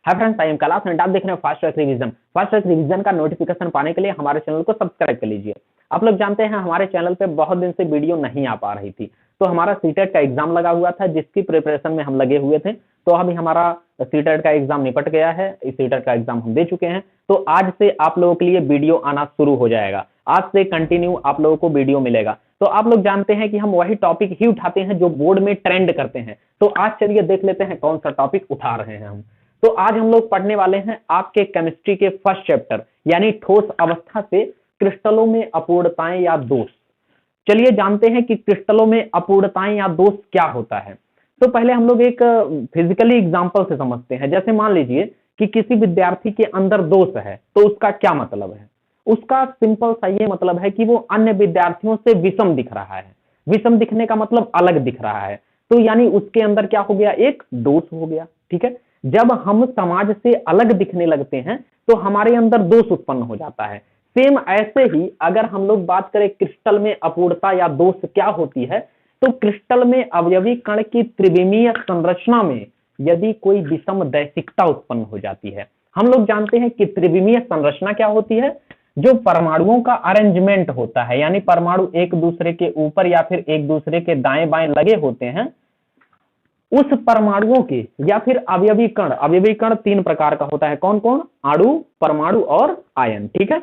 Hi friends, I am Kailash and आप देख रहे हैं fast track revision. Fast track revision का नोटिफिकेशन पाने के लिए हमारे चैनल को सब्सक्राइब कर लीजिए। आप लोग जानते हैं हमारे चैनल पे बहुत दिन से वीडियो नहीं आ पा रही थी, तो हमारा सीटेट का एग्जाम लगा हुआ था जिसकी प्रिपरेशन में हम लगे हुए थे। तो अभी हमारा सीटेट का एग्जाम निपट गया है, इस सीटेट का एग्जाम हम दे चुके हैं। तो आज से आप लोगों के लिए वीडियो आना शुरू हो जाएगा। आज से कंटिन्यू आप लोगों को वीडियो मिलेगा। तो आप लोग जानते हैं कि हम वही टॉपिक ही उठाते हैं जो बोर्ड में ट्रेंड करते हैं। तो आज चलिए देख लेते हैं कौन सा टॉपिक उठा रहे हैं हम। तो आज हम लोग पढ़ने वाले हैं आपके केमिस्ट्री के फर्स्ट चैप्टर यानी ठोस अवस्था से क्रिस्टलों में अपूर्णताएं या दोष। चलिए जानते हैं कि क्रिस्टलों में अपूर्णताएं या दोष क्या होता है। तो पहले हम लोग एक फिजिकली एग्जांपल से समझते हैं। जैसे मान लीजिए कि किसी विद्यार्थी के अंदर दोष है, तो उसका क्या मतलब है। उसका सिंपल सा ये मतलब है कि वो अन्य विद्यार्थियों से विषम दिख रहा है। विषम दिखने का मतलब अलग दिख रहा है, तो यानी उसके अंदर क्या हो गया, एक दोष हो गया। ठीक है, जब हम समाज से अलग दिखने लगते हैं तो हमारे अंदर दोष उत्पन्न हो जाता है। सेम ऐसे ही अगर हम लोग बात करें क्रिस्टल में अपूर्णता या दोष क्या होती है, तो क्रिस्टल में अवयवी कण की त्रिविमीय संरचना में यदि कोई विषम दैशिकता उत्पन्न हो जाती है। हम लोग जानते हैं कि त्रिविमीय संरचना क्या होती है, जो परमाणुओं का अरेंजमेंट होता है, यानी परमाणु एक दूसरे के ऊपर या फिर एक दूसरे के दाएं बाएं लगे होते हैं। उस परमाणुओं के या फिर अवयवी कण तीन प्रकार का होता है। कौन कौन? अणु, परमाणु और आयन। ठीक है,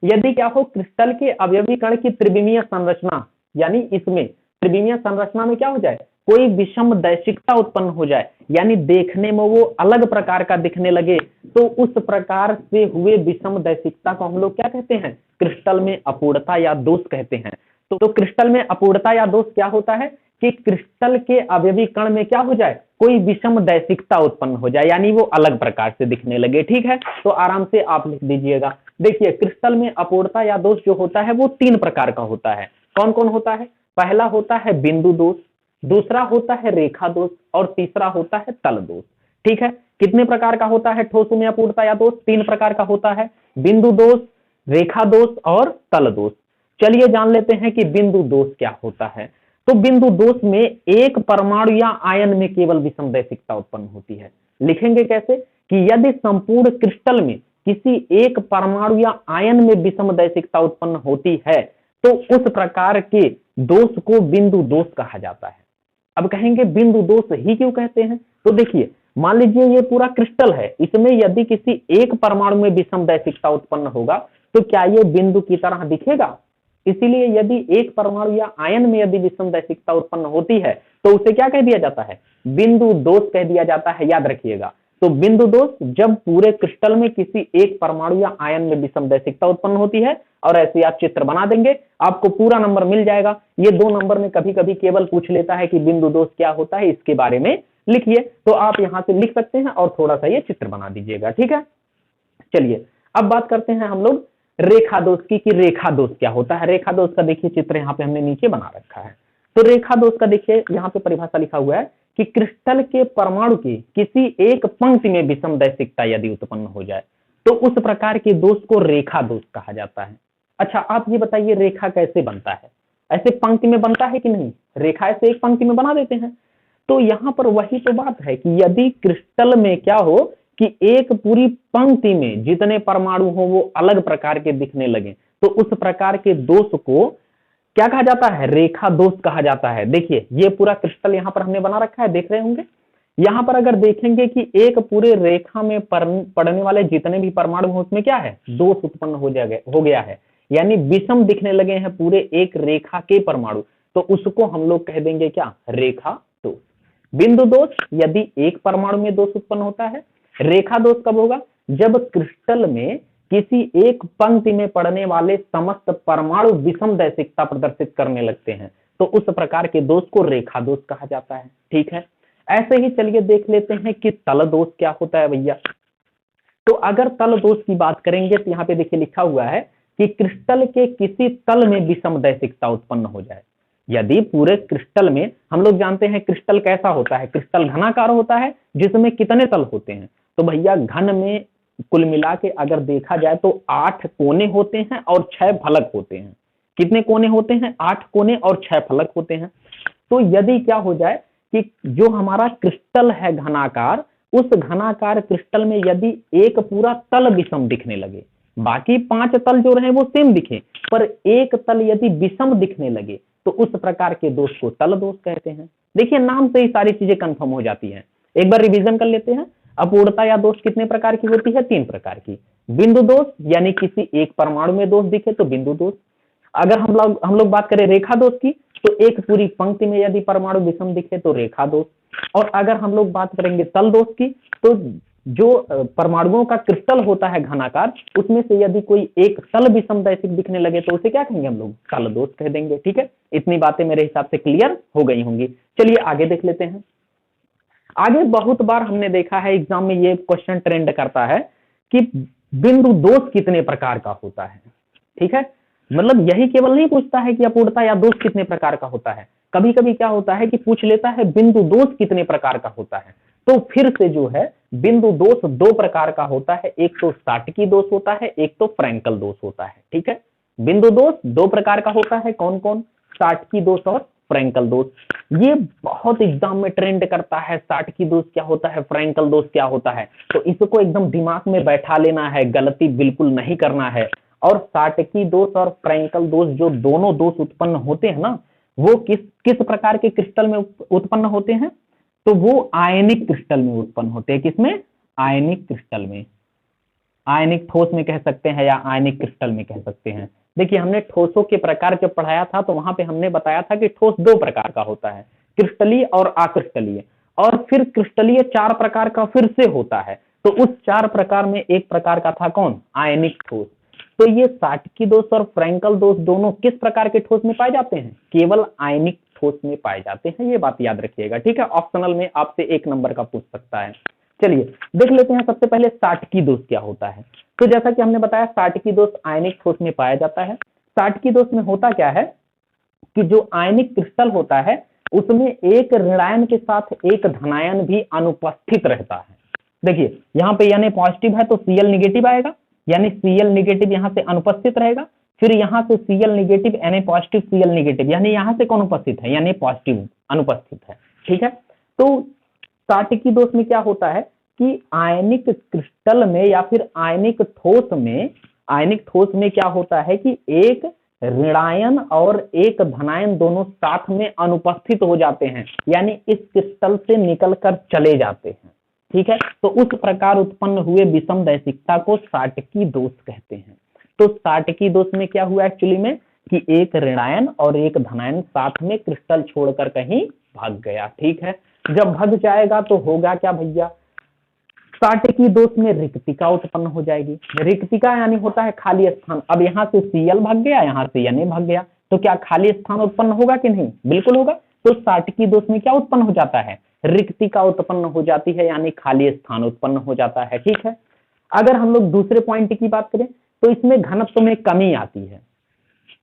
यदि क्या हो क्रिस्टल के अवयवी कण की त्रिविमीय संरचना, यानी इसमें त्रिविमीय संरचना में क्या हो जाए, कोई विषम दैशिकता उत्पन्न हो जाए, यानी देखने में वो अलग प्रकार का दिखने लगे, तो उस प्रकार से हुए विषम दैशिकता को हम लोग क्या कहते हैं, क्रिस्टल में अपूर्णता या दोष कहते हैं। तो क्रिस्टल में अपूर्णता या दोष क्या होता है कि क्रिस्टल के अवयवी कण में क्या हो जाए, कोई विषम दैशिकता उत्पन्न हो जाए, यानी वो अलग प्रकार से दिखने लगे। ठीक है, तो आराम से आप लिख दीजिएगा। देखिए, क्रिस्टल में अपूर्णता या दोष जो होता है वो तीन प्रकार का होता है। कौन कौन होता है? पहला होता है बिंदु दोष, दूसरा होता है रेखा दोष और तीसरा होता है तल दोष। ठीक है, कितने प्रकार का होता है ठोस में अपूर्णता या दोष? तीन प्रकार का होता है, बिंदु दोष, रेखा दोष और तल दोष। चलिए जान लेते हैं कि बिंदु दोष क्या होता है। तो बिंदु दोष में एक परमाणु या आयन में केवल विषम दैशिकता उत्पन्न होती है। लिखेंगे कैसे कि यदि संपूर्ण क्रिस्टल में किसी एक परमाणु या आयन में विषम दैशिकता उत्पन्न होती है तो उस प्रकार के दोष को बिंदु दोष कहा जाता है। अब कहेंगे बिंदु दोष ही क्यों कहते हैं? तो देखिए, मान लीजिए ये पूरा क्रिस्टल है, इसमें यदि किसी एक परमाणु में विषम दैशिकता उत्पन्न होगा तो क्या ये बिंदु की तरह दिखेगा? इसीलिए यदि एक परमाणु या आयन में यदि विषम दैशिकता उत्पन्न होती है तो उसे क्या कह दिया जाता है, बिंदु दोष कह दिया जाता है। याद रखिएगा, तो बिंदु दोष जब पूरे क्रिस्टल में किसी एक परमाणु या आयन में विषम दैशिकता उत्पन्न होती है, और ऐसे आप चित्र बना देंगे आपको पूरा नंबर मिल जाएगा। ये 2 नंबर में कभी कभी केवल पूछ लेता है कि बिंदु दोष क्या होता है, इसके बारे में लिखिए। तो आप यहां से लिख सकते हैं और थोड़ा सा ये चित्र बना दीजिएगा। ठीक है, चलिए अब बात करते हैं हम लोग रेखा दोष की कि रेखा दोष क्या होता है। रेखा दोष का देखिए चित्र यहाँ पे हमने नीचे बना रखा है। तो रेखा दोष का देखिए यहाँ पे परिभाषा लिखा हुआ है कि क्रिस्टल के परमाणु की किसी एक पंक्ति में विषम दैशिकता यदि उत्पन्न हो जाए तो उस प्रकार के दोष को रेखा दोष कहा जाता है। अच्छा, आप ये बताइए रेखा कैसे बनता है? ऐसे पंक्ति में बनता है कि नहीं? रेखा ऐसे एक पंक्ति में बना देते हैं। तो यहाँ पर वही तो बात है कि यदि क्रिस्टल में क्या हो कि एक पूरी पंक्ति में जितने परमाणु हो वो अलग प्रकार के दिखने लगे, तो उस प्रकार के दोष को क्या कहा जाता है, रेखा दोष कहा जाता है। देखिए, ये पूरा क्रिस्टल यहाँ पर हमने बना रखा है, देख रहे होंगे। यहाँ पर अगर देखेंगे कि एक पूरे रेखा में पड़ने वाले जितने भी परमाणु हो उसमें क्या है, दोष उत्पन्न हो गया है, यानी विषम दिखने लगे हैं पूरे एक रेखा के परमाणु, तो उसको हम लोग कह देंगे क्या, रेखा दोष। बिंदु दोष यदि एक परमाणु में दोष उत्पन्न होता है। रेखा दोष कब होगा, जब क्रिस्टल में किसी एक पंक्ति में पड़ने वाले समस्त परमाणु विषम दैशिकता प्रदर्शित करने लगते हैं, तो उस प्रकार के दोष को रेखा दोष कहा जाता है। ठीक है, ऐसे ही चलिए देख लेते हैं कि तल दोष क्या होता है भैया। तो अगर तल दोष की बात करेंगे तो यहाँ पे देखिए लिखा हुआ है कि क्रिस्टल के किसी तल में विषम दैशिकता उत्पन्न हो जाए। यदि पूरे क्रिस्टल में, हम लोग जानते हैं क्रिस्टल कैसा होता है, क्रिस्टल घनाकार होता है जिसमें कितने तल होते हैं, तो भैया घन में कुल मिला के अगर देखा जाए तो 8 कोने होते हैं और 6 फलक होते हैं। कितने कोने होते हैं? 8 कोने और 6 फलक होते हैं। तो यदि क्या हो जाए कि जो हमारा क्रिस्टल है घनाकार, उस घनाकार क्रिस्टल में यदि एक पूरा तल विषम दिखने लगे, बाकी 5 तल जो रहे वो सेम दिखे, पर एक तल यदि विषम दिखने लगे तो उस प्रकार के दोष को तल दोष कहते हैं। देखिए नाम से ही सारी चीजें कंफर्म हो जाती हैं। एक बार रिवीजन कर लेते हैं। अपूर्णता या दोष कितने प्रकार की होती है? 3 प्रकार की। बिंदु दोष यानी किसी एक परमाणु में दोष दिखे तो बिंदु दोष। अगर हम लोग बात करें रेखा दोष की तो एक पूरी पंक्ति में यदि परमाणु विषम दिखे तो रेखा दोष। और अगर हम लोग बात करेंगे तल दोष की तो जो परमाणुओं का क्रिस्टल होता है घनाकार, उसमें से यदि कोई एक तल विषम दैशिक दिखने लगे तो उसे क्या कहेंगे? हम लोग तल दोष कह देंगे। ठीक है, इतनी बातें मेरे हिसाब से क्लियर हो गई होंगी। चलिए आगे देख लेते हैं। आगे बहुत बार हमने देखा है एग्जाम में ये क्वेश्चन ट्रेंड करता है कि बिंदु दोष कितने प्रकार का होता है। ठीक है, मतलब यही केवल नहीं पूछता है कि अपूर्णता या दोष कितने प्रकार का होता है, कभी कभी क्या होता है कि पूछ लेता है बिंदु दोष कितने प्रकार का होता है। तो फिर से जो है बिंदु दोष 2 प्रकार का होता है, एक तो साटकी दोष होता है, एक तो फ्रैंकल दोष होता है। ठीक है, बिंदु दोष 2 प्रकार का होता है, कौन कौन? साटकी दोष और फ्रैंकल दोष। ये बहुत एग्जाम में ट्रेंड करता है, साटकी दोष क्या होता है, फ्रैंकल दोष क्या होता है, तो इसको एकदम दिमाग में बैठा लेना है, गलती बिल्कुल नहीं करना है। और साटकी दोष और फ्रैंकल दोष जो दोनों दोष उत्पन्न होते हैं ना, वो किस किस प्रकार के क्रिस्टल में उत्पन्न होते हैं? तो वो आयनिक क्रिस्टल में उत्पन्न होते हैं। किसमें? आयनिक क्रिस्टल में। आयनिक ठोस में कह सकते हैं या आयनिक क्रिस्टल में कह सकते हैं। देखिए हमने ठोसों के प्रकार जब पढ़ाया था तो वहां पे हमने बताया था कि ठोस 2 प्रकार का होता है, क्रिस्टलीय और अक्रिस्टलीय। और फिर क्रिस्टलीय 4 प्रकार का फिर से होता है। तो उस 4 प्रकार में एक प्रकार का था कौन? आयनिक ठोस। तो ये साटकी दोष और फ्रैंकल दोष दोनों किस प्रकार के ठोस में पाए जाते हैं? केवल आयनिक ठोस में पाए जाते हैं। ये बात याद रखिएगा। ठीक है, ऑप्शनल में आपसे 1 नंबर का पूछ सकता है। चलिए देख लेते हैं सबसे पहले साटकी दोष क्या होता है। तो जैसा कि हमने बताया साटकी दोष आयनिक ठोस में पाया जाता है। साटकी दोष में होता क्या है कि जो आयनिक क्रिस्टल होता है उसमें एक ऋणायन के साथ एक धनायन भी अनुपस्थित रहता है। देखिए यहाँ पे यानी पॉजिटिव है तो Cl निगेटिव आएगा, यानी Cl निगेटिव यहाँ से अनुपस्थित रहेगा। फिर यहाँ से Cl निगेटिव यानी पॉजिटिव Cl निगेटिव, यानी यहाँ से कौन उपस्थित है? यानी पॉजिटिव अनुपस्थित है। ठीक है, तो साटकी दोष में क्या होता है कि आयनिक क्रिस्टल में या फिर आयनिक ठोस में क्या होता है कि एक ऋणायन और एक धनायन दोनों साथ में अनुपस्थित हो जाते हैं, यानी इस क्रिस्टल से निकलकर चले जाते हैं। ठीक है, तो उस प्रकार उत्पन्न हुए विषम दैशिकता को साटकी दोष कहते हैं। तो साटकी दोष में क्या हुआ एक्चुअली में कि एक ऋणायन और एक धनायन साथ में क्रिस्टल छोड़कर कहीं भाग गया। ठीक है, जब भाग जाएगा तो होगा क्या भैया? साटकी दोष में रिक्तिका उत्पन्न हो जाएगी। रिक्तिका यानी होता है खाली स्थान। अब यहाँ से Cl भाग गया, यहाँ से Na भाग गया, तो क्या खाली स्थान उत्पन्न होगा कि नहीं? बिल्कुल होगा। तो साटकी दोष में क्या उत्पन्न हो जाता है? रिक्तिका उत्पन्न हो जाती है, यानी खाली स्थान उत्पन्न हो जाता है। ठीक है, अगर हम लोग दूसरे पॉइंट की बात करें तो इसमें घनत्व में कमी आती है।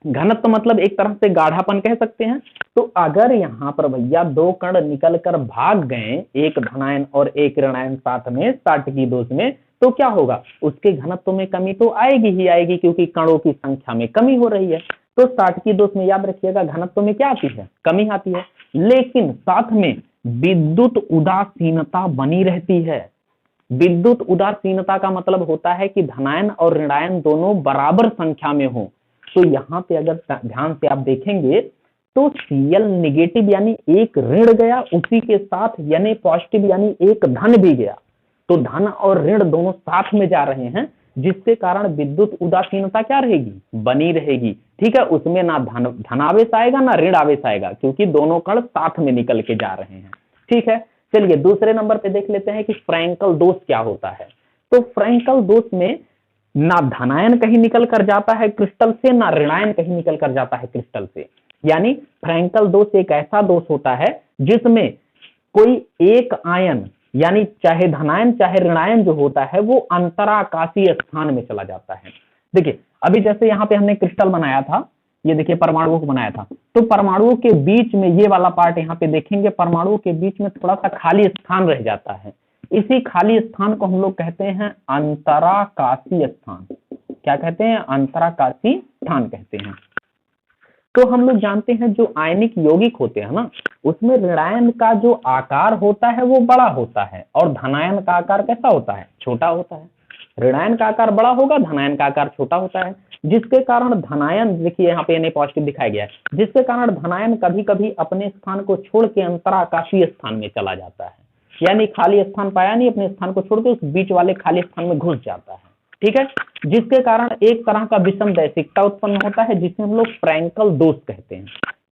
घनत्व मतलब एक तरह से गाढ़ापन कह सकते हैं। तो अगर यहाँ पर भैया 2 कण निकल कर भाग गए, एक धनायन और एक ऋणायन साथ में साटकी दोष में, तो क्या होगा? उसके घनत्व में कमी तो आएगी ही आएगी, क्योंकि कणों की संख्या में कमी हो रही है। तो साटकी दोष में याद रखिएगा घनत्व में क्या आती है? कमी आती है। लेकिन साथ में विद्युत उदासीनता बनी रहती है। विद्युत उदासीनता का मतलब होता है कि धनायन और ऋणायन दोनों बराबर संख्या में हो। तो यहाँ पे अगर ध्यान से आप देखेंगे तो Cl निगेटिव यानी एक ऋण गया, उसी के साथ यानी पॉजिटिव यानी एक धन भी गया। तो धन और ऋण दोनों साथ में जा रहे हैं, जिसके कारण विद्युत उदासीनता क्या रहेगी? बनी रहेगी। ठीक है, उसमें ना धनावेश आएगा ना ऋण आवेश आएगा, क्योंकि दोनों कण साथ में निकल के जा रहे हैं। ठीक है, चलिए दूसरे नंबर पे देख लेते हैं कि फ्रैंकल दोष क्या होता है। तो फ्रैंकल दोष में ना धनायन कहीं निकल कर जाता है क्रिस्टल से, ना ऋणायन कहीं निकल कर जाता है क्रिस्टल से। यानी फ्रैंकल दोष एक ऐसा दोष होता है जिसमें कोई एक आयन यानी चाहे धनायन चाहे ऋणायन जो होता है वो अंतराकाशीय स्थान में चला जाता है। देखिए अभी जैसे यहाँ पे हमने क्रिस्टल बनाया था, ये देखिए परमाणुओं को बनाया था, तो परमाणुओं के बीच में ये वाला पार्ट यहाँ पे देखेंगे, परमाणुओं के बीच में थोड़ा सा खाली स्थान रह जाता है। इसी खाली स्थान को हम लोग कहते हैं अंतराकाशीय स्थान। क्या कहते हैं? अंतराकाशीय स्थान कहते हैं। तो हम लोग जानते हैं जो आयनिक यौगिक होते हैं ना, उसमें ऋणायन का जो आकार होता है वो बड़ा होता है और धनायन का आकार कैसा होता है, छोटा होता है। ऋणायन का आकार बड़ा होगा, धनायन का आकार छोटा होता है, जिसके कारण धनायन, देखिए यहाँ पे Na पॉजिटिव दिखाया गया है, जिसके कारण धनायन कभी कभी अपने स्थान को छोड़ के अंतराकाशीय स्थान में चला जाता है, यानी खाली स्थान पाया नहीं, अपने स्थान को छोड़ के उस बीच वाले खाली स्थान में घुस जाता है। ठीक है, जिसके कारण एक तरह का विषम दैशिकता उत्पन्न होता है, जिसे हम लोग फ्रैंकल दोष कहते हैं।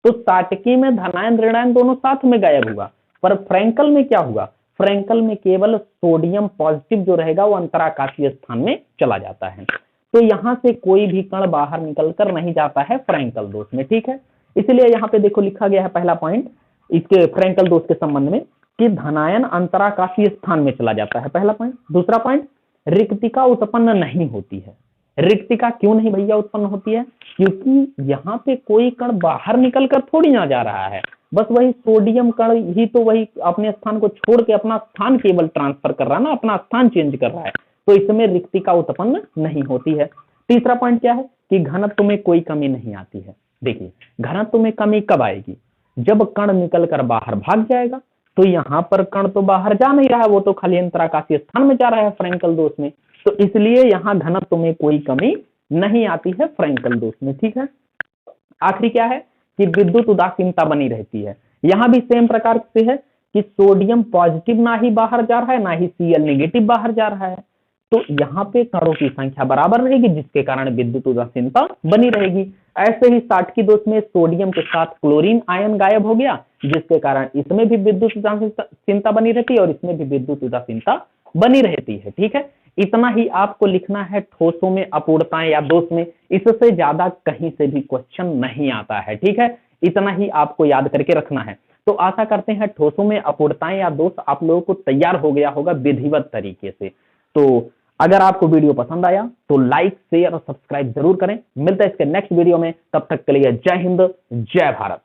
तो साटकी में धनायन ऋणायन दोनों साथ में गायब हुआ, पर फ्रैंकल में क्या हुआ, फ्रैंकल में केवल सोडियम पॉजिटिव जो रहेगा वो अंतराकाशीय स्थान में चला जाता है। तो यहां से कोई भी कण बाहर निकलकर नहीं जाता है फ्रैंकल दोष में। ठीक है, इसलिए यहाँ पे देखो लिखा गया है पहला पॉइंट इसके फ्रैंकल दोष के संबंध में कि धनायन अंतराकाशीय स्थान में चला जाता है, पहला पॉइंट। दूसरा पॉइंट, रिक्तिका उत्पन्न नहीं होती है। रिक्तिका क्यों नहीं भैया उत्पन्न होती है, क्योंकि यहाँ पे कोई कण बाहर निकलकर थोड़ी ना जा रहा है, बस वही सोडियम कण ही तो वही अपने स्थान को छोड़ के अपना स्थान केवल ट्रांसफर कर रहा है ना, अपना स्थान चेंज कर रहा है, तो इसमें रिक्तिका उत्पन्न नहीं होती है। तीसरा पॉइंट क्या है कि घनत्व में कोई कमी नहीं आती है। देखिए घनत्व में कमी कब आएगी, जब कण निकलकर बाहर भाग जाएगा। तो यहाँ पर कण तो बाहर जा नहीं रहा है, वो तो खाली अंतराकाशीय स्थान में जा रहा है फ्रैंकल दोष में, तो इसलिए यहाँ घनत्व में कोई कमी नहीं आती है फ्रैंकल दोष में। ठीक है, आखिरी क्या है कि विद्युत उदासीनता बनी रहती है। यहां भी सेम प्रकार से है कि सोडियम पॉजिटिव ना ही बाहर जा रहा है, ना ही Cl नेगेटिव बाहर जा रहा है, तो यहाँ पे कणों की संख्या बराबर रहेगी, जिसके कारण विद्युत उदासीनता बनी रहेगी। ऐसे ही साटकी दोष में सोडियम के साथ क्लोरीन आयन गायब हो गया, जिसके कारण इसमें भी विद्युत उदासीनता बनी रहती है और इसमें भी विद्युत उदासीनता बनी रहती है। ठीक है, इतना ही आपको लिखना है ठोसों में अपूर्णताएं या दोष में, इससे ज्यादा कहीं से भी क्वेश्चन नहीं आता है। ठीक है, इतना ही आपको याद करके रखना है। तो आशा करते हैं ठोसों में अपूर्णताएं या दोष आप लोगों को तैयार हो गया होगा विधिवत तरीके से। तो अगर आपको वीडियो पसंद आया तो लाइक शेयर और सब्सक्राइब जरूर करें। मिलता है इसके नेक्स्ट वीडियो में, तब तक के लिए जय हिंद जय भारत।